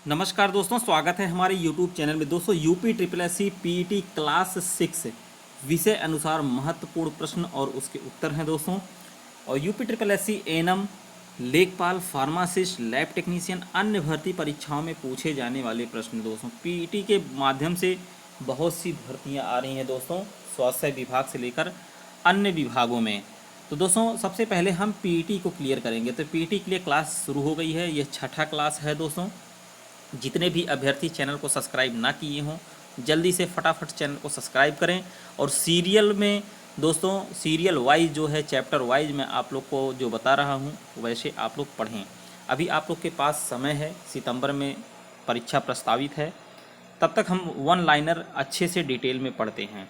नमस्कार दोस्तों, स्वागत है हमारे YouTube चैनल में। दोस्तों, UP triple S C PET class 6 विषय अनुसार महत्वपूर्ण प्रश्न और उसके उत्तर हैं दोस्तों। और UP triple S C ANM, लेखपाल, फार्मासिस्ट, लैब टेक्नीशियन, अन्य भर्ती परीक्षाओं में पूछे जाने वाले प्रश्न दोस्तों। पीईटी के माध्यम से बहुत सी भर्तियां आ रही हैं दोस्तों, स्वास्थ्य विभाग से लेकर अन्य विभागों में। तो दोस्तों, सबसे पहले हम पीईटी को क्लियर करेंगे। तो पीईटी के लिए क्लास शुरू हो गई है, यह छठा क्लास है दोस्तों। जितने भी अभ्यर्थी चैनल को सब्सक्राइब ना किए हों, जल्दी से फटाफट चैनल को सब्सक्राइब करें। और सीरियल में दोस्तों, सीरियल वाइज जो है, चैप्टर वाइज मैं आप लोग को जो बता रहा हूँ वैसे आप लोग पढ़ें। अभी आप लोग के पास समय है, सितंबर में परीक्षा प्रस्तावित है, तब तक हम वन लाइनर अच्छे से डिटेल में पढ़ते हैं।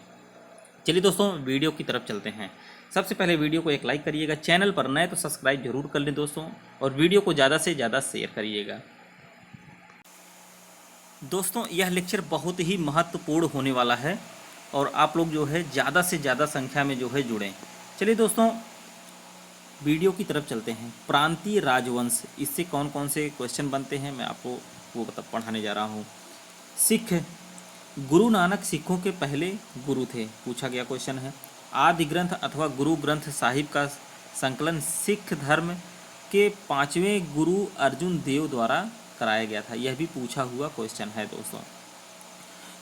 चलिए दोस्तों, वीडियो की तरफ चलते हैं। सबसे पहले वीडियो को एक लाइक करिएगा, चैनल पर नए तो सब्सक्राइब जरूर कर लें दोस्तों, और वीडियो को ज़्यादा से ज़्यादा शेयर करिएगा। दोस्तों, यह लेक्चर बहुत ही महत्वपूर्ण होने वाला है और आप लोग जो है ज़्यादा से ज़्यादा संख्या में जो है जुड़ें। चलिए दोस्तों, वीडियो की तरफ चलते हैं। प्रांतीय राजवंश, इससे कौन कौन से क्वेश्चन बनते हैं मैं आपको वो पढ़ाने जा रहा हूँ। सिख, गुरु नानक सिखों के पहले गुरु थे, पूछा गया क्वेश्चन है। आदि ग्रंथ अथवा गुरु ग्रंथ साहिब का संकलन सिख धर्म के 5वें गुरु अर्जुन देव द्वारा कराया गया था, यह भी पूछा हुआ क्वेश्चन है दोस्तों।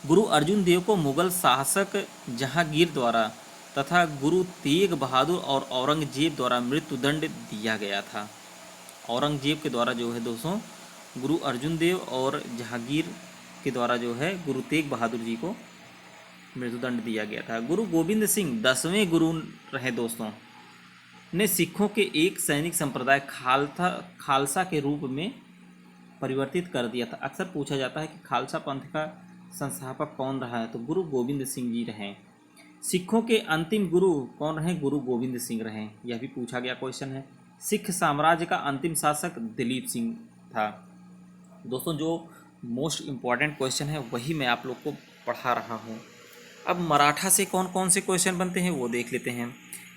गुरु अर्जुन देव को मुगल शासक जहांगीर द्वारा तथा गुरु तेग बहादुर और औरंगजेब द्वारा मृत्युदंड दिया गया था। औरंगजेब के द्वारा जो है दोस्तों, गुरु अर्जुन देव और जहांगीर के द्वारा जो है गुरु तेग बहादुर जी को मृत्युदंड दिया गया था। गुरु गोविंद सिंह 10वें गुरु रहे दोस्तों, ने सिखों के एक सैनिक संप्रदाय खालसा के रूप में परिवर्तित कर दिया था। अक्सर पूछा जाता है कि खालसा पंथ का संस्थापक कौन रहा है, तो गुरु गोविंद सिंह जी रहे। सिखों के अंतिम गुरु कौन रहे, गुरु गोविंद सिंह रहे, यह भी पूछा गया क्वेश्चन है। सिख साम्राज्य का अंतिम शासक दिलीप सिंह था। दोस्तों, जो मोस्ट इम्पॉर्टेंट क्वेश्चन है वही मैं आप लोग को पढ़ा रहा हूँ। अब मराठा से कौन कौन से क्वेश्चन बनते हैं वो देख लेते हैं।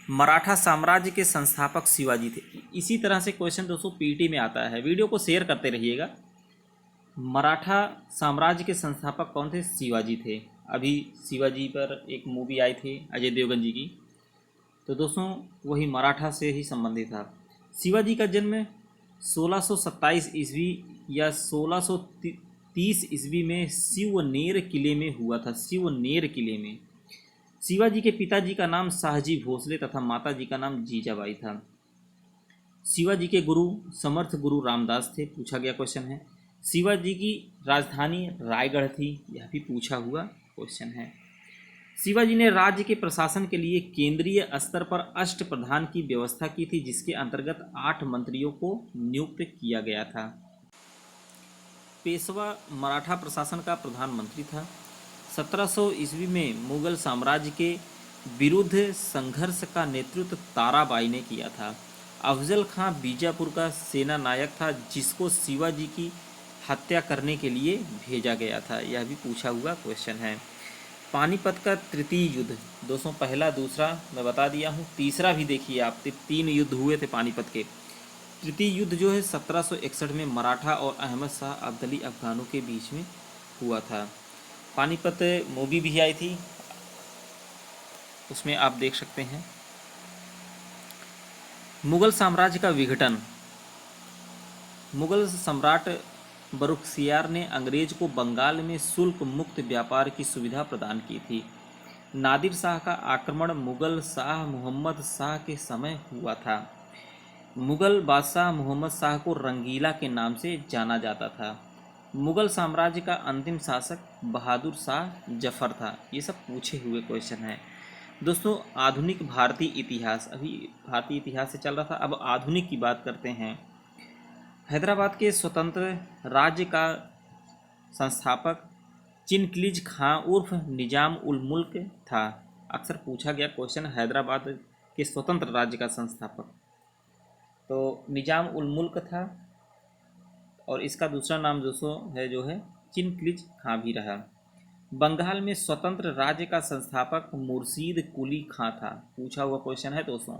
मराठा साम्राज्य के संस्थापक शिवाजी थे। इसी तरह से क्वेश्चन दोस्तों पीटी में आता है, वीडियो को शेयर करते रहिएगा। मराठा साम्राज्य के संस्थापक कौन थे, शिवाजी थे। अभी शिवाजी पर एक मूवी आई थी अजय देवगन जी की, तो दोस्तों वही मराठा से ही संबंधित था। शिवाजी का जन्म 1627 ईस्वी या 1630 ईस्वी में शिवनेर किले में हुआ था। शिवनेर किले में। शिवाजी के पिताजी का नाम शाहजी भोसले तथा माताजी का नाम जीजाबाई था। शिवाजी के गुरु समर्थ गुरु रामदास थे, पूछा गया क्वेश्चन है। शिवाजी की राजधानी रायगढ़ थी, यह भी पूछा हुआ क्वेश्चन है। शिवाजी ने राज्य के प्रशासन के लिए केंद्रीय स्तर पर अष्ट प्रधान की व्यवस्था की थी, जिसके अंतर्गत 8 मंत्रियों को नियुक्त किया गया था। पेशवा मराठा प्रशासन का प्रधानमंत्री था। 1700 ईस्वी में मुगल साम्राज्य के विरुद्ध संघर्ष का नेतृत्व ताराबाई ने किया था। अफजल खां बीजापुर का सेना नायक था, जिसको शिवाजी की हत्या करने के लिए भेजा गया था, यह भी पूछा हुआ क्वेश्चन है। पानीपत का तृतीय युद्ध, दोस्तों पहला दूसरा मैं बता दिया हूँ, तीसरा भी देखिए आप, 3 युद्ध हुए थे पानीपत के। तृतीय युद्ध जो है 1761 में मराठा और अहमद शाह अब्दाली अफगानों के बीच में हुआ था। पानीपत मूवी भी आई थी, उसमें आप देख सकते हैं। मुगल साम्राज्य का विघटन, मुगल सम्राट बरुखसियार ने अंग्रेज को बंगाल में शुल्क मुक्त व्यापार की सुविधा प्रदान की थी। नादिर शाह का आक्रमण मुगल शाह मोहम्मद शाह के समय हुआ था। मुगल बादशाह मोहम्मद शाह को रंगीला के नाम से जाना जाता था। मुगल साम्राज्य का अंतिम शासक बहादुर शाह जफर था। ये सब पूछे हुए क्वेश्चन हैं दोस्तों। आधुनिक भारतीय इतिहास, अभी भारतीय इतिहास से चल रहा था, अब आधुनिक की बात करते हैं। हैदराबाद के स्वतंत्र राज्य का संस्थापक चिनक्लिज खां उर्फ निजाम उल मुल्क था। अक्सर पूछा गया क्वेश्चन, हैदराबाद के स्वतंत्र राज्य का संस्थापक तो निजाम उल मुल्क था, और इसका दूसरा नाम दोस्तों है जो है चिनक्लिज खां भी रहा। बंगाल में स्वतंत्र राज्य का संस्थापक मुर्शीद कुली खां था, पूछा हुआ क्वेश्चन है दोस्तों।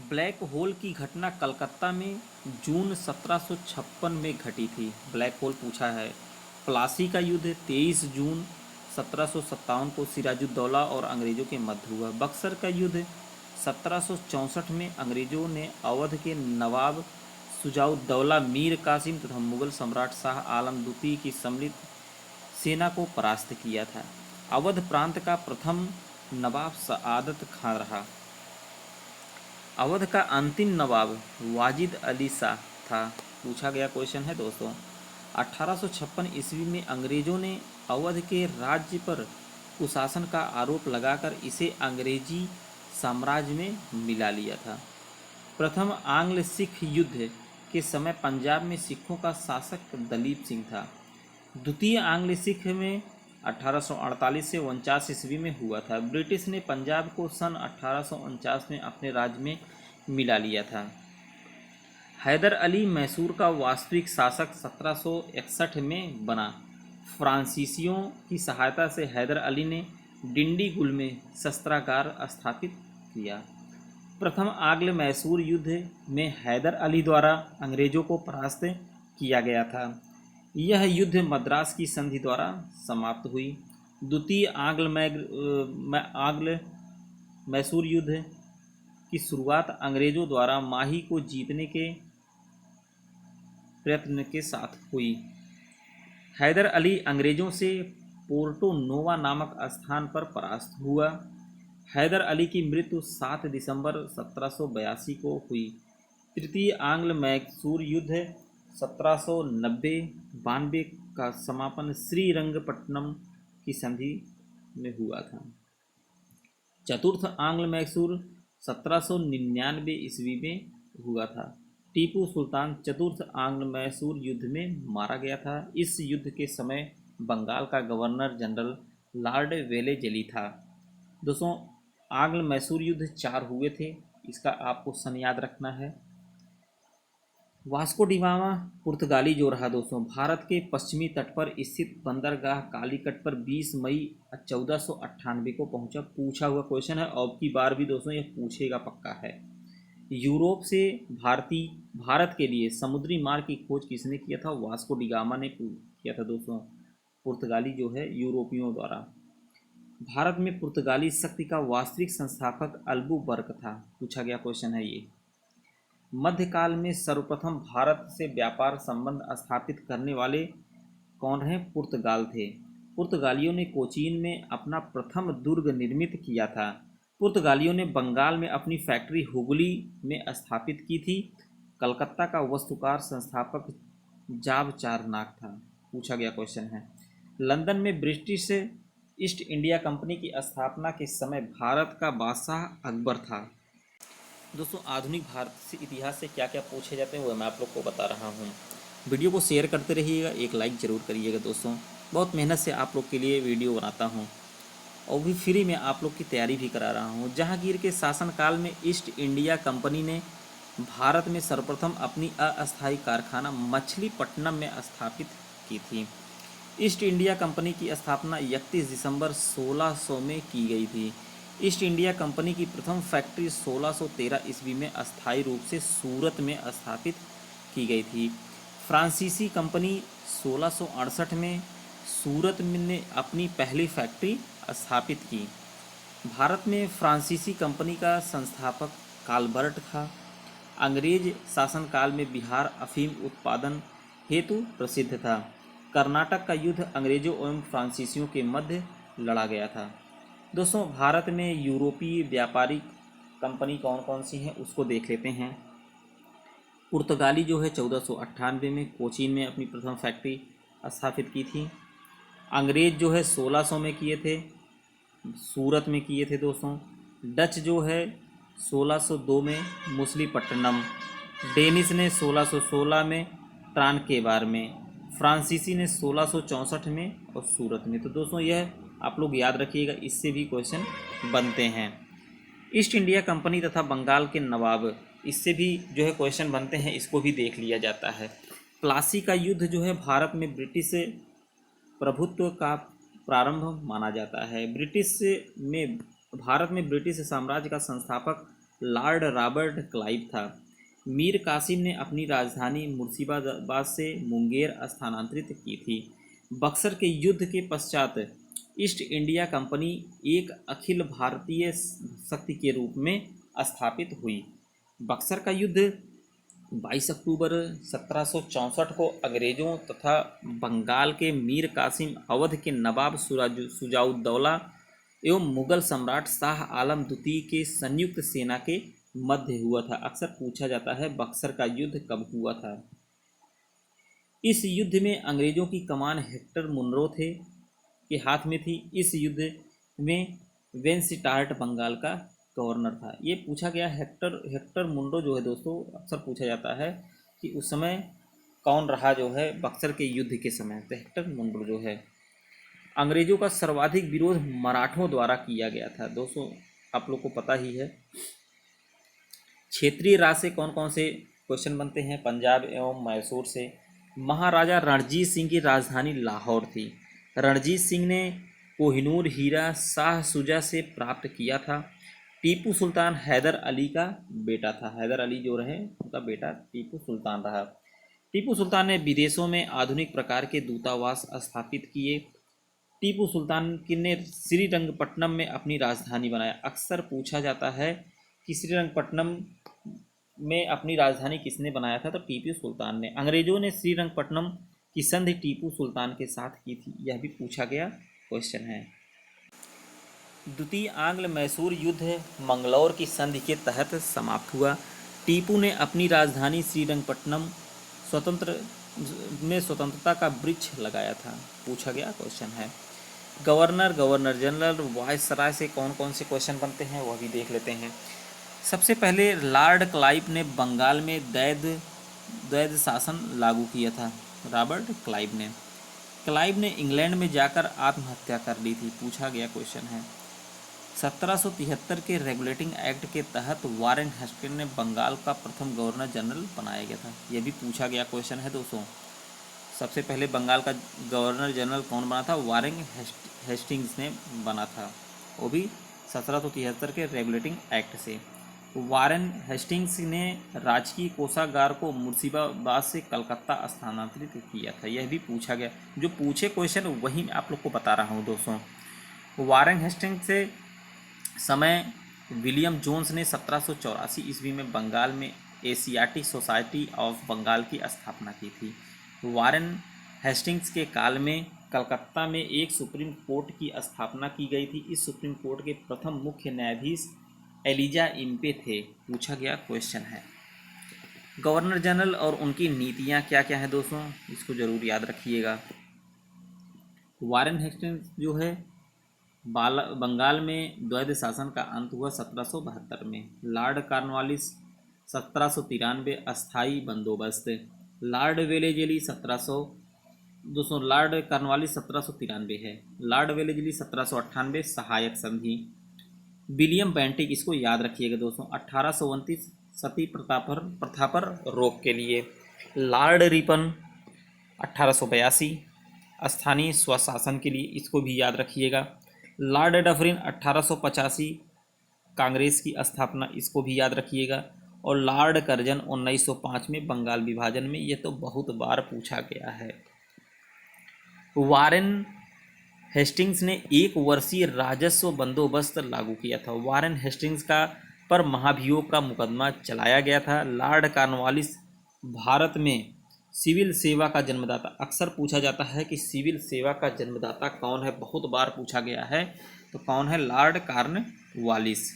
ब्लैक होल की घटना कलकत्ता में जून 1756 में घटी थी। ब्लैक होल पूछा है। प्लासी का युद्ध 23 जून 1757 को सिराजुद्दौला और अंग्रेजों के मध्य हुआ। बक्सर का युद्ध 1764 में अंग्रेजों ने अवध के नवाब शुजाउद्दौला मीर कासिम तथा मुगल सम्राट शाह आलम द्वितीय की सम्मिलित सेना को परास्त किया था। अवध प्रांत का प्रथम नवाब सआदत खान रहा। अवध का अंतिम नवाब वाजिद अली शाह था। पूछा गया क्वेश्चन है दोस्तों। 1856 ईस्वी में अंग्रेजों ने अवध के राज्य पर कुशासन का आरोप लगाकर इसे अंग्रेजी साम्राज्य में मिला लिया था। प्रथम आंग्ल सिख युद्ध के समय पंजाब में सिखों का शासक दलीप सिंह था। द्वितीय आंग्ल सिख में 1848 से 49 ईस्वी में हुआ था। ब्रिटिश ने पंजाब को सन 1849 में अपने राज्य में मिला लिया था। हैदर अली मैसूर का वास्तविक शासक 1761 में बना। फ्रांसीसियों की सहायता से हैदर अली ने डिंडीगुल में शस्त्रागार स्थापित किया। प्रथम आंग्ल मैसूर युद्ध में हैदर अली द्वारा अंग्रेजों को परास्त किया गया था। यह युद्ध मद्रास की संधि द्वारा समाप्त हुई। द्वितीय आंग्ल मैसूर युद्ध की शुरुआत अंग्रेजों द्वारा माही को जीतने के प्रयत्न के साथ हुई। हैदर अली अंग्रेजों से पोर्टो नोवा नामक स्थान पर परास्त हुआ। हैदर अली की मृत्यु 7 दिसंबर 1782 को हुई। तृतीय आंग्ल मैसूर युद्ध 1790-92 का समापन श्रीरंगपट्टनम की संधि में हुआ था। चतुर्थ आंग्ल मैसूर 1799 ईस्वी में हुआ था। टीपू सुल्तान चतुर्थ आंग्ल मैसूर युद्ध में मारा गया था। इस युद्ध के समय बंगाल का गवर्नर जनरल लॉर्ड वेलेजली था। दोस्तों, आंग्ल मैसूर युद्ध 4 हुए थे, इसका आपको सन याद रखना है। वास्को डिगामा पुर्तगाली जो रहा दोस्तों, भारत के पश्चिमी तट पर स्थित बंदरगाह कालीकट पर 20 मई 1498 को पहुंचा। पूछा हुआ क्वेश्चन है, अब की बार भी दोस्तों यह पूछेगा पक्का है। यूरोप से भारत के लिए समुद्री मार्ग की खोज किसने किया था? वास्को डिगामा ने किया था दोस्तों, पुर्तगाली जो है यूरोपियों द्वारा। भारत में पुर्तगाली शक्ति का वास्तविक संस्थापक अल्बुबर्क था। पूछा गया क्वेश्चन है ये। मध्यकाल में सर्वप्रथम भारत से व्यापार संबंध स्थापित करने वाले कौन हैं? पुर्तगाल थे। पुर्तगालियों ने कोचीन में अपना प्रथम दुर्ग निर्मित किया था। पुर्तगालियों ने बंगाल में अपनी फैक्ट्री हुगली में स्थापित की थी। कलकत्ता का वस्तुकार संस्थापक जाब चारनाक था। पूछा गया क्वेश्चन है। लंदन में ब्रिटिश ईस्ट इंडिया कंपनी की स्थापना के समय भारत का बादशाह अकबर था। दोस्तों, आधुनिक भारत से इतिहास से क्या क्या पूछे जाते हैं वो मैं आप लोग को बता रहा हूँ। वीडियो को शेयर करते रहिएगा, एक लाइक ज़रूर करिएगा दोस्तों। बहुत मेहनत से आप लोग के लिए वीडियो बनाता हूँ और भी फ्री में आप लोग की तैयारी भी करा रहा हूँ। जहांगीर के शासनकाल में ईस्ट इंडिया कंपनी ने भारत में सर्वप्रथम अपनी अस्थायी कारखाना मछलीपट्टनम में स्थापित की थी। ईस्ट इंडिया कंपनी की स्थापना 31 दिसंबर 1600 में की गई थी। ईस्ट इंडिया कंपनी की प्रथम फैक्ट्री 1613 ईस्वी में अस्थायी रूप से सूरत में स्थापित की गई थी। फ्रांसीसी कंपनी 1668 में सूरत में अपनी पहली फैक्ट्री स्थापित की। भारत में फ्रांसीसी कंपनी का संस्थापक काल्बर्ट था। अंग्रेज शासनकाल में बिहार अफीम उत्पादन हेतु प्रसिद्ध था। कर्नाटक का युद्ध अंग्रेजों एवं फ्रांसीसियों के मध्य लड़ा गया था। दोस्तों, भारत में यूरोपीय व्यापारिक कंपनी कौन कौन सी हैं उसको देख लेते हैं। पुर्तगाली जो है 1498 में कोचीन में अपनी प्रथम फैक्ट्री स्थापित की थी। अंग्रेज जो है 1600 में किए थे, सूरत में किए थे दोस्तों। डच जो है 1602 में मछलीपट्टनम, डेनिश ने 1616 में ट्रांकेबार में, फ्रांसीसी ने 1664 में और सूरत में। तो दोस्तों यह आप लोग याद रखिएगा, इससे भी क्वेश्चन बनते हैं। ईस्ट इंडिया कंपनी तथा बंगाल के नवाब, इससे भी जो है क्वेश्चन बनते हैं, इसको भी देख लिया जाता है। प्लासी का युद्ध जो है भारत में ब्रिटिश प्रभुत्व का प्रारंभ माना जाता है। भारत में ब्रिटिश साम्राज्य का संस्थापक लॉर्ड रॉबर्ट क्लाइव था। मीर कासिम ने अपनी राजधानी मुर्शिदाबाद से मुंगेर स्थानांतरित की थी। बक्सर के युद्ध के पश्चात ईस्ट इंडिया कंपनी एक अखिल भारतीय शक्ति के रूप में स्थापित हुई। बक्सर का युद्ध 22 अक्टूबर 1764 को अंग्रेजों तथा बंगाल के मीर कासिम, अवध के नवाब सुजाउद्दौला एवं मुगल सम्राट शाह आलम द्वितीय के संयुक्त सेना के मध्य हुआ था। अक्सर पूछा जाता है बक्सर का युद्ध कब हुआ था। इस युद्ध में अंग्रेजों की कमान हेक्टर मुनरो थे के हाथ में थी। इस युद्ध में वेंसिटार्ट बंगाल का गवर्नर था। ये पूछा गया हेक्टर मुनरो जो है दोस्तों, अक्सर पूछा जाता है कि उस समय कौन रहा जो है बक्सर के युद्ध के समय। तो हेक्टर मुनरो जो है। अंग्रेजों का सर्वाधिक विरोध मराठों द्वारा किया गया था। दोस्तों आप लोग को पता ही है। क्षेत्रीय राज से कौन कौन से क्वेश्चन बनते हैं? पंजाब एवं मैसूर से। महाराजा रणजीत सिंह की राजधानी लाहौर थी। रणजीत सिंह ने कोहिनूर हीरा शाह शुजा से प्राप्त किया था। टीपू सुल्तान हैदर अली का बेटा था। हैदर अली जो रहे उनका बेटा टीपू सुल्तान रहा। टीपू सुल्तान ने विदेशों में आधुनिक प्रकार के दूतावास स्थापित किए। टीपू सुल्तान ने श्रीरंगपट्टनम में अपनी राजधानी बनाया। अक्सर पूछा जाता है कि श्रीरंगपट्टनम में अपनी राजधानी किसने बनाया था? तो टीपू सुल्तान ने। अंग्रेजों ने श्रीरंगपट्टनम की संधि टीपू सुल्तान के साथ की थी। यह भी पूछा गया क्वेश्चन है। द्वितीय आंग्ल मैसूर युद्ध मंगलौर की संधि के तहत समाप्त हुआ। टीपू ने अपनी राजधानी श्रीरंगपट्टनम स्वतंत्रता का वृक्ष लगाया था। पूछा गया क्वेश्चन है। गवर्नर जनरल वायसराय से कौन कौन से क्वेश्चन बनते हैं वह भी देख लेते हैं। सबसे पहले लॉर्ड क्लाइव ने बंगाल में द्वैध शासन लागू किया था। रॉबर्ट क्लाइव ने इंग्लैंड में जाकर आत्महत्या कर ली थी। पूछा गया क्वेश्चन है। 1773 के रेगुलेटिंग एक्ट के तहत वारेन हेस्टिंग्स ने बंगाल का प्रथम गवर्नर जनरल बनाया गया था। यह भी पूछा गया क्वेश्चन है दोस्तों। सबसे पहले बंगाल का गवर्नर जनरल कौन बना था? वारेन हेस्टिंग्स ने बना था, वो भी 1773 के रेगुलेटिंग एक्ट से। वारेन हेस्टिंग्स ने राजकीय कोषागार को मुर्शिदाबाद से कलकत्ता स्थानांतरित किया था। यह भी पूछा गया। जो पूछे क्वेश्चन वही मैं आप लोग को बता रहा हूँ दोस्तों। वारेन हेस्टिंग्स से समय विलियम जोन्स ने 1784 ईस्वी में बंगाल में एशियाटिक सोसाइटी ऑफ बंगाल की स्थापना की थी। वारेन हेस्टिंग्स के काल में कलकत्ता में एक सुप्रीम कोर्ट की स्थापना की गई थी। इस सुप्रीम कोर्ट के प्रथम मुख्य न्यायाधीश एलिजा इम्पे थे। पूछा गया क्वेश्चन है। गवर्नर जनरल और उनकी नीतियां क्या क्या हैं दोस्तों, इसको जरूर याद रखिएगा। वारेन हेस्टिंग्स जो है बंगाल में द्वैध शासन का अंत हुआ 1772 में। लॉर्ड कॉर्नवालिस 1793 अस्थाई बंदोबस्त। लॉर्ड वेलेजली 1700 लॉर्ड कॉर्नवालिस 1793 है। लॉर्ड वेलेजली 1798 सहायक संधि। विलियम बेंटिक, इसको याद रखिएगा दोस्तों, 1829 सती प्रथा पर रोक के लिए। लॉर्ड रिपन 1882 स्थानीय स्वशासन के लिए, इसको भी याद रखिएगा। लॉर्ड डफरिन 1885 कांग्रेस की स्थापना, इसको भी याद रखिएगा। और लॉर्ड कर्जन 1905 में बंगाल विभाजन में। ये तो बहुत बार पूछा गया है। वारेन हेस्टिंग्स ने एक वर्षीय राजस्व बंदोबस्त लागू किया था। वारेन हेस्टिंग्स का पर महाभियोग का मुकदमा चलाया गया था। लॉर्ड कॉर्नवालिस भारत में सिविल सेवा का जन्मदाता। अक्सर पूछा जाता है कि सिविल सेवा का जन्मदाता कौन है, बहुत बार पूछा गया है। तो कौन है? Lord Cornwallis.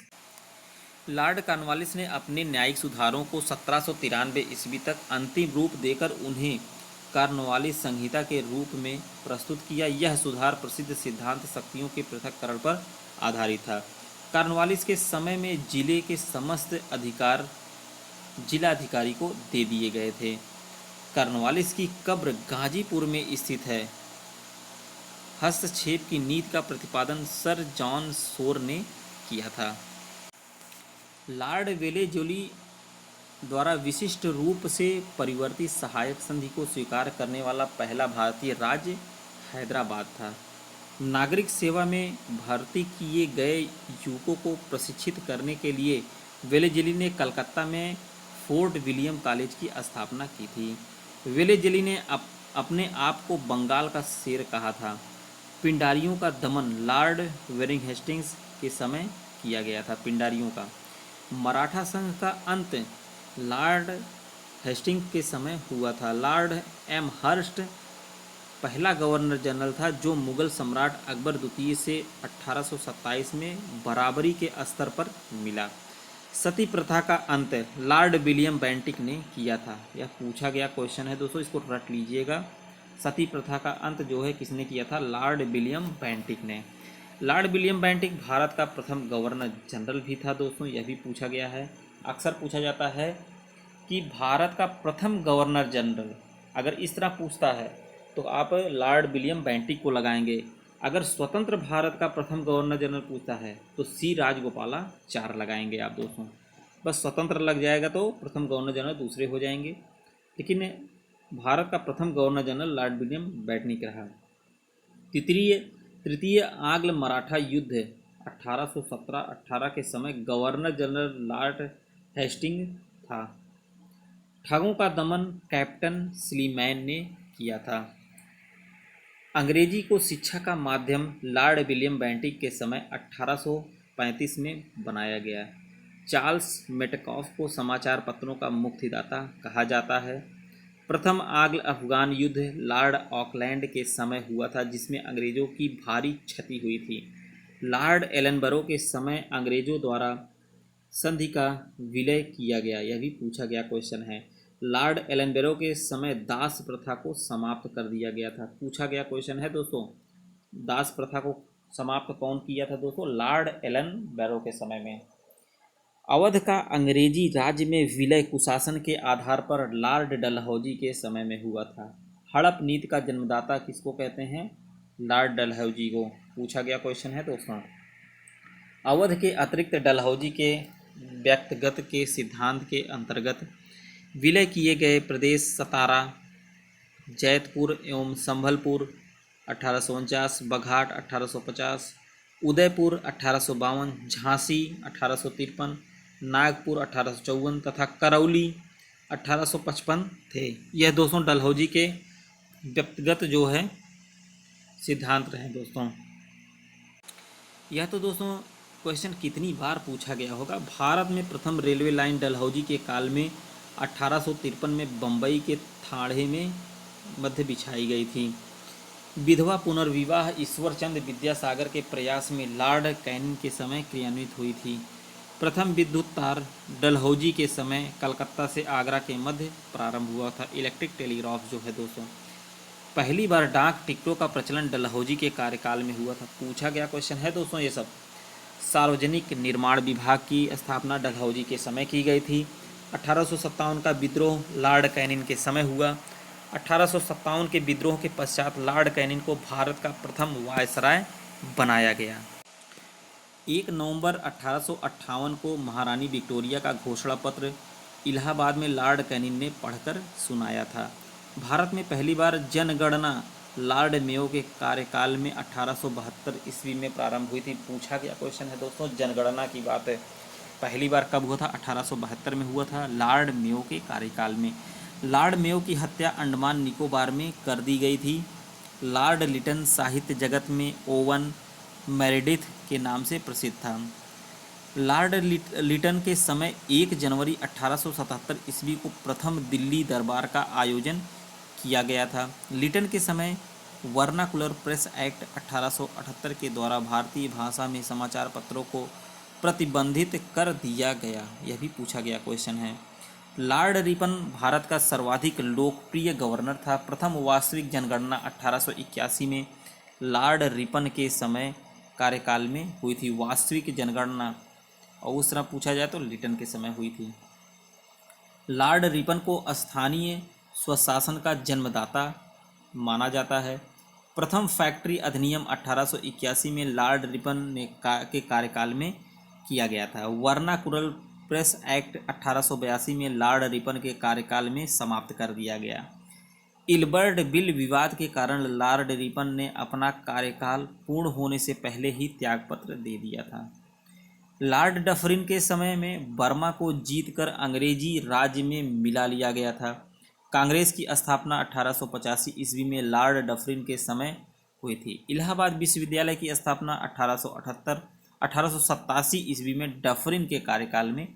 लॉर्ड कॉर्नवालिस ने अपने न्यायिक सुधारों को 1793 ईस्वी तक अंतिम रूप देकर उन्हें कॉर्नवालिस संहिता के रूप में प्रस्तुत किया। यह सुधार प्रसिद्ध सिद्धांत शक्तियों के पृथक्करण पर आधारित था। कॉर्नवालिस के समय में जिले के समस्त अधिकार जिलाधिकारी को दे दिए गए थे। कॉर्नवालिस की कब्र गाजीपुर में स्थित है। हस्तक्षेप की नीति का प्रतिपादन सर जॉन शोर ने किया था। लॉर्ड वेलेजली द्वारा विशिष्ट रूप से परिवर्तित सहायक संधि को स्वीकार करने वाला पहला भारतीय राज्य हैदराबाद था। नागरिक सेवा में भर्ती किए गए युवकों को प्रशिक्षित करने के लिए वेलेज़ली ने कलकत्ता में फोर्ट विलियम कॉलेज की स्थापना की थी। वेलेज़ली ने अपने आप को बंगाल का शेर कहा था। पिंडारियों का दमन लॉर्ड वेरिंग हेस्टिंग्स के समय किया गया था। पिंडारियों का मराठा संघ का अंत लॉर्ड हेस्टिंग्स के समय हुआ था। लॉर्ड एम हर्स्ट पहला गवर्नर जनरल था जो मुगल सम्राट अकबर द्वितीय से 1827 में बराबरी के स्तर पर मिला। सती प्रथा का अंत लॉर्ड विलियम बेंटिक ने किया था। यह पूछा गया क्वेश्चन है दोस्तों, इसको रट लीजिएगा। सती प्रथा का अंत जो है किसने किया था? लॉर्ड विलियम बेंटिक ने। लॉर्ड विलियम बेंटिक भारत का प्रथम गवर्नर जनरल भी था दोस्तों, यह भी पूछा गया है। अक्सर पूछा जाता है कि भारत का प्रथम गवर्नर जनरल, अगर इस तरह पूछता है तो आप लॉर्ड विलियम बेंटिक को लगाएंगे। अगर स्वतंत्र भारत का प्रथम गवर्नर जनरल पूछता है तो सी राजगोपालाचार लगाएंगे आप दोस्तों। बस स्वतंत्र लग जाएगा तो प्रथम गवर्नर जनरल दूसरे हो जाएंगे, लेकिन भारत का प्रथम governor general Lord William Bentinck रहा। तृतीय आंग्ल मराठा युद्ध 1817-18 के समय गवर्नर जनरल लॉर्ड हेस्टिंग था। ठगों का दमन कैप्टन स्लीमैन ने किया था। अंग्रेजी को शिक्षा का माध्यम लॉर्ड विलियम बेंटिक के समय 1835 में बनाया गया। चार्ल्स मेटकॉफ को समाचार पत्रों का मुक्तिदाता कहा जाता है। प्रथम आंग्ल अफगान युद्ध लॉर्ड ऑकलैंड के समय हुआ था, जिसमें अंग्रेज़ों की भारी क्षति हुई थी। लॉर्ड एलनबरो के समय अंग्रेज़ों द्वारा संधि का विलय किया गया, यह भी पूछा गया क्वेश्चन है। लॉर्ड एलनबरो के समय दास प्रथा को समाप्त कर दिया गया था, पूछा गया क्वेश्चन है दोस्तों। दास प्रथा को समाप्त कौन किया था दोस्तों? लॉर्ड एलनबरो के समय में। अवध का अंग्रेजी राज्य में विलय कुशासन के आधार पर लॉर्ड डलहौजी के समय में हुआ था। हड़प नीति का जन्मदाता किसको कहते हैं? लॉर्ड डलहौजी को, पूछा गया क्वेश्चन है दोस्तों। अवध के अतिरिक्त डलहौजी के व्यक्तिगत के सिद्धांत के अंतर्गत विलय किए गए प्रदेश सतारा, जैतपुर एवं संभलपुर 1849, बघाट 1850, उदयपुर 1852, झांसी 1853, नागपुर 1854 तथा करौली 1855 थे। यह दोस्तों डलहौजी के व्यक्तिगत जो है सिद्धांत रहे दोस्तों। यह तो दोस्तों क्वेश्चन कितनी बार पूछा गया होगा। भारत में प्रथम रेलवे लाइन डलहौजी के काल में 1853 में बम्बई के थाड़े में मध्य बिछाई गई थी। विधवा पुनर्विवाह ईश्वरचंद विद्यासागर के प्रयास में लॉर्ड कैनिंग के समय क्रियान्वित हुई थी। प्रथम विद्युत तार डलहौजी के समय कलकत्ता से आगरा के मध्य प्रारंभ हुआ था। इलेक्ट्रिक टेलीग्राफ जो है दोस्तों, पहली बार डाक टिकटों का प्रचलन डलहौजी के कार्यकाल में हुआ था, पूछा गया क्वेश्चन है दोस्तों ये सब। सार्वजनिक निर्माण विभाग की स्थापना डलहौजी के समय की गई थी। 1857 का विद्रोह लॉर्ड कैनिंग के समय हुआ। 1857 के विद्रोह के पश्चात लॉर्ड कैनिंग को भारत का प्रथम वायसराय बनाया गया। 1 नवंबर 1858 को महारानी विक्टोरिया का घोषणा पत्र इलाहाबाद में लॉर्ड कैनिंग ने पढ़कर सुनाया था। भारत में पहली बार जनगणना लॉर्ड मेयो के कार्यकाल में 1872 ईस्वी में प्रारंभ हुई थी, पूछा गया क्वेश्चन है दोस्तों। जनगणना की बात है, पहली बार कब हुआ था? 1872 में हुआ था, लॉर्ड मेयो के कार्यकाल में। लॉर्ड मेयो की हत्या अंडमान निकोबार में कर दी गई थी। लॉर्ड लिटन साहित्य जगत में ओवन मेरेडिथ के नाम से प्रसिद्ध था। लॉर्ड लिटन के समय 1 जनवरी 1877 ईस्वी को प्रथम दिल्ली दरबार का आयोजन किया गया था। लिटन के समय वर्नाकुलर प्रेस एक्ट 1878 के द्वारा भारतीय भाषा में समाचार पत्रों को प्रतिबंधित कर दिया गया, यह भी पूछा गया क्वेश्चन है। लॉर्ड रिपन भारत का सर्वाधिक लोकप्रिय गवर्नर था। प्रथम वास्तविक जनगणना 1881 में लॉर्ड रिपन के समय कार्यकाल में हुई थी, वास्तविक जनगणना, और उस तरह पूछा जाए तो लिटन के समय हुई थी। लॉर्ड रिपन को स्थानीय स्वशासन का जन्मदाता माना जाता है। प्रथम फैक्ट्री अधिनियम 1881 में लॉर्ड रिपन ने के कार्यकाल में किया गया था। वर्नाकुलर प्रेस एक्ट 1882 में लॉर्ड रिपन के कार्यकाल में समाप्त कर दिया गया। इल्बर्ट बिल विवाद के कारण लॉर्ड रिपन ने अपना कार्यकाल पूर्ण होने से पहले ही त्यागपत्र दे दिया था। लॉर्ड डफरिन के समय में बर्मा को जीतकर अंग्रेजी राज्य में मिला लिया गया था। कांग्रेस की स्थापना 1885 ईस्वी में लॉर्ड डफरिन के समय हुई थी। इलाहाबाद विश्वविद्यालय की स्थापना 1887 ईस्वी में डफरिन के कार्यकाल में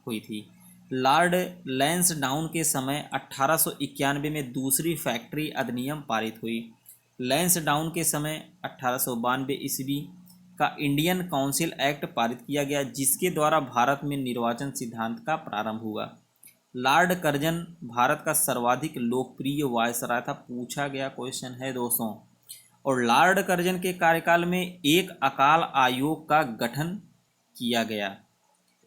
हुई थी। लॉर्ड लैंसडाउन के समय 1891 में दूसरी फैक्ट्री अधिनियम पारित हुई। लैंसडाउन के समय 1892 ईस्वी का इंडियन काउंसिल एक्ट पारित किया गया, जिसके द्वारा भारत में निर्वाचन सिद्धांत का प्रारंभ हुआ। लॉर्ड कर्जन भारत का सर्वाधिक लोकप्रिय वायसराय था, पूछा गया क्वेश्चन है दोस्तों। और लॉर्ड कर्जन के कार्यकाल में एक अकाल आयोग का गठन किया गया।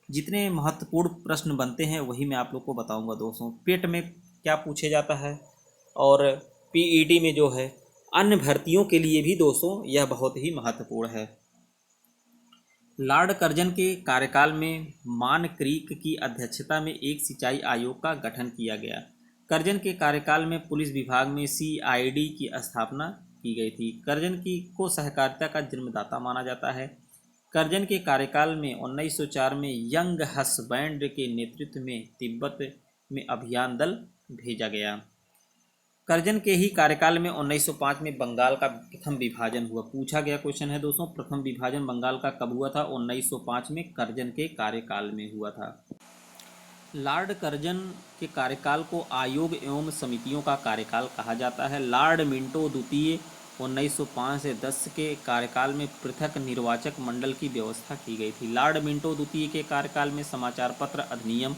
जितने महत्वपूर्ण प्रश्न बनते हैं वही मैं आप लोग को बताऊंगा दोस्तों। पेट में क्या पूछे जाता है और पीईटी में जो है अन्य भर्तियों के लिए भी दोस्तों यह बहुत ही महत्वपूर्ण है। लॉर्ड कर्जन के कार्यकाल में मान क्रीक की अध्यक्षता में एक सिंचाई आयोग का गठन किया गया। कर्जन के कार्यकाल में पुलिस विभाग में सीआईडी की स्थापना की गई थी। कर्जन को सहकारिता का जन्मदाता माना जाता है। कर्जन के कार्यकाल में 1904 में यंग हसबैंड के नेतृत्व में तिब्बत में अभियान दल भेजा गया। कर्जन के ही कार्यकाल में 1905 में बंगाल का प्रथम विभाजन हुआ। पूछा गया क्वेश्चन है दोस्तों, प्रथम विभाजन बंगाल का कब हुआ था? 1905 में कर्जन के कार्यकाल में हुआ था। लॉर्ड कर्जन के कार्यकाल को आयोग एवं समितियों का कार्यकाल कहा जाता है। लॉर्ड मिंटो द्वितीय 1905 से 10 के कार्यकाल में पृथक निर्वाचक मंडल की व्यवस्था की गई थी। लॉर्ड मिंटो द्वितीय के कार्यकाल में समाचार पत्र अधिनियम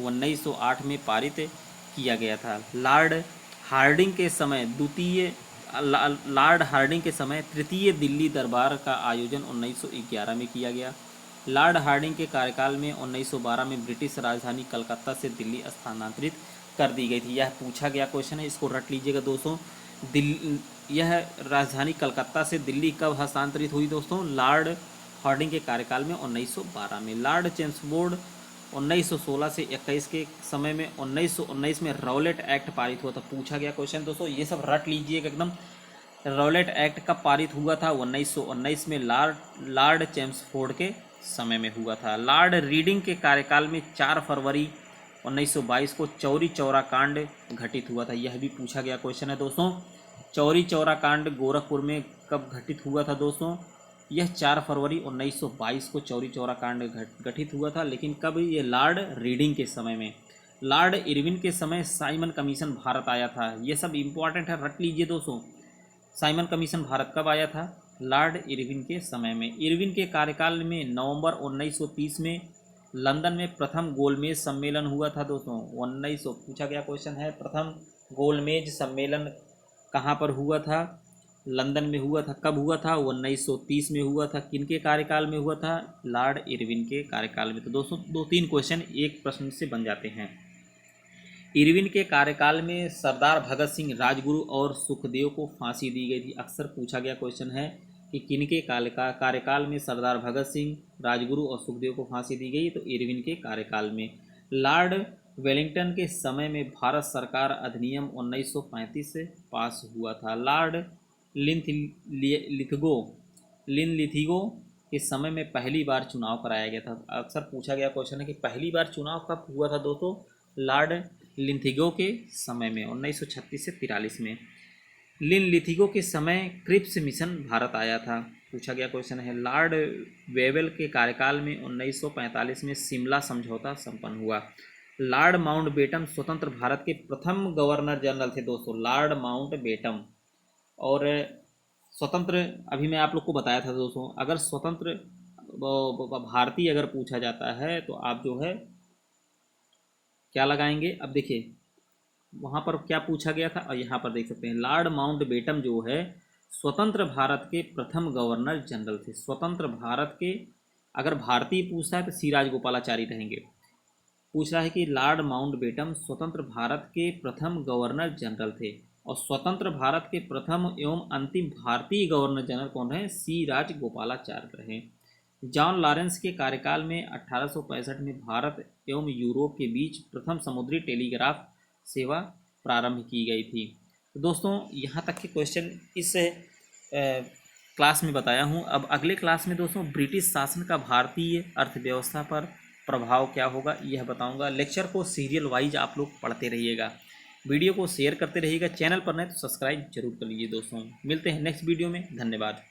1908 में पारित किया गया था। लॉर्ड हार्डिंग के समय तृतीय दिल्ली दरबार का आयोजन 1911 में किया गया। लॉर्ड हार्डिंग के कार्यकाल में 1912 में ब्रिटिश राजधानी कलकत्ता से दिल्ली स्थानांतरित कर दी गई थी। यह पूछा गया क्वेश्चन है, इसको रट लीजिएगा दोस्तों। यह राजधानी कलकत्ता से दिल्ली कब हस्तांतरित हुई दोस्तों? लॉर्ड हार्डिंग के कार्यकाल में 1912 में। लॉर्ड चेम्सफोर्ड 1916 से 21 के समय में 1919 में रॉलेट एक्ट पारित हुआ था। पूछा गया क्वेश्चन दोस्तों, ये सब रट लीजिएगा एकदम। रॉलेट एक्ट कब पारित हुआ था? 1919 में लॉर्ड चेम्सफोर्ड के समय में हुआ था। लॉर्ड रीडिंग के कार्यकाल में 4 फरवरी 1922 को चौरी चौरा कांड घटित हुआ था। यह भी पूछा गया क्वेश्चन है दोस्तों। चौरी चौरा कांड गोरखपुर में कब घटित हुआ था दोस्तों? यह 4 फरवरी 1922 को चौरी चौरा कांड गठित हुआ था, लेकिन कब? ये लॉर्ड रीडिंग के समय में। लॉर्ड इरविन के समय साइमन कमीशन भारत आया था। यह सब इंपॉर्टेंट है, रट लीजिए दोस्तों। साइमन कमीशन भारत कब आया था? लॉर्ड इरविन के समय में। इरविन के कार्यकाल में नवंबर 1930 में लंदन में प्रथम गोलमेज सम्मेलन हुआ था दोस्तों। 1900 पूछा गया क्वेश्चन है, प्रथम गोलमेज सम्मेलन कहाँ पर हुआ था? लंदन में हुआ था। कब हुआ था? 1930 में हुआ था। किनके कार्यकाल में हुआ था? लॉर्ड इरविन के कार्यकाल में। तो दोस्तों 2-3 क्वेश्चन एक प्रश्न से बन जाते हैं। इरविन के कार्यकाल में सरदार भगत सिंह, राजगुरु और सुखदेव को फांसी दी गई थी। अक्सर पूछा गया क्वेश्चन है कि किनके कार्यकाल में सरदार भगत सिंह, राजगुरु और सुखदेव को फांसी दी गई? तो इरविन के कार्यकाल में। लॉर्ड वेलिंगटन के समय में भारत सरकार अधिनियम 1935 से पास हुआ था। लॉर्ड लिनलिथिगो के समय में पहली बार चुनाव कराया गया था। अक्सर पूछा गया क्वेश्चन है कि पहली बार चुनाव कब हुआ था दोस्तों? लॉर्ड लिनलिथिगो के समय में 1936 से 43 में। लिनलिथिगो के समय क्रिप्स मिशन भारत आया था। पूछा गया क्वेश्चन है। लॉर्ड वेवेल के कार्यकाल में 1945 में शिमला समझौता संपन्न हुआ। लॉर्ड माउंटबेटन स्वतंत्र भारत के प्रथम गवर्नर जनरल थे दोस्तों, लॉर्ड माउंटबेटन। और स्वतंत्र, अभी मैं आप लोग को बताया था दोस्तों, अगर स्वतंत्र भारतीय अगर पूछा जाता है तो आप जो है क्या लगाएंगे? अब देखिए वहाँ पर क्या पूछा गया था और यहाँ पर देख सकते हैं। लॉर्ड माउंटबेटन जो है स्वतंत्र भारत के प्रथम गवर्नर जनरल थे। स्वतंत्र भारत के अगर भारतीय पूछता है तो सी राजगोपालाचारी रहेंगे। पूछ रहा है कि लॉर्ड माउंटबेटन स्वतंत्र भारत के प्रथम गवर्नर जनरल थे और स्वतंत्र भारत के प्रथम एवं अंतिम भारतीय गवर्नर जनरल कौन रहे? सी राजगोपालाचार्य रहे। जॉन लॉरेंस के कार्यकाल में 1865 में भारत एवं यूरोप के बीच प्रथम समुद्री टेलीग्राफ सेवा प्रारंभ की गई थी। तो दोस्तों यहाँ तक के क्वेश्चन इस क्लास में बताया हूँ। अब अगले क्लास में दोस्तों ब्रिटिश शासन का भारतीय अर्थव्यवस्था पर प्रभाव क्या होगा यह बताऊँगा। लेक्चर को सीरियल वाइज आप लोग पढ़ते रहिएगा, वीडियो को शेयर करते रहिएगा, चैनल पर नहीं तो सब्सक्राइब जरूर कर लीजिए दोस्तों। मिलते हैं नेक्स्ट वीडियो में, धन्यवाद।